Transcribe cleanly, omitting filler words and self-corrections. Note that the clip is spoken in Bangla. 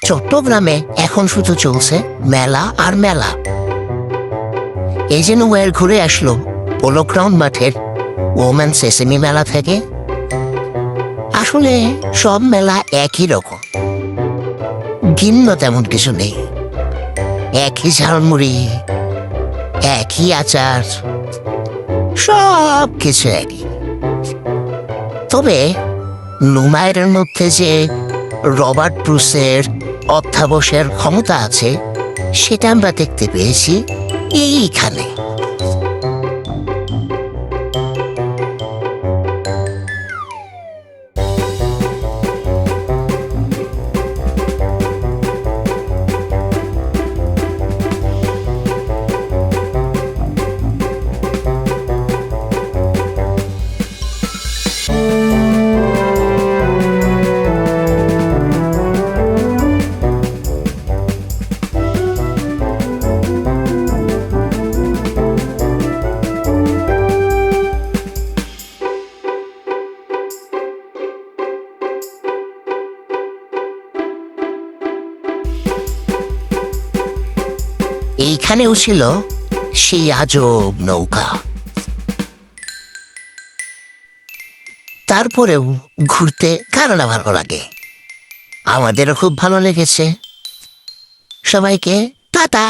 চট্টগ্রামে এখন শুধু চলছে মেলা আর মেলা। এই যে নোয়েল ঘুরে আসলো পোলো গ্রাউন্ড মাঠের ওমেন সেসেমি মেলা থেকে। আসলে সব মেলা একই রকম, ভিন্ন তেমন কিছু নেই। একই ঝালমুড়ি, একই আচার, সব কিছু একই। তবে নুমায়ের মধ্যে যে রবার্ট ব্রুসের অধ্যাবসের ক্ষমতা আছে সেটা আমরা দেখতে পেয়েছি এইখানে। এইখানেও ছিল সেই আজব নৌকা। তারপরেও ঘুরতে কার না ভালো লাগে, আমাদেরও খুব ভালো লেগেছে। সবাইকে টাটা।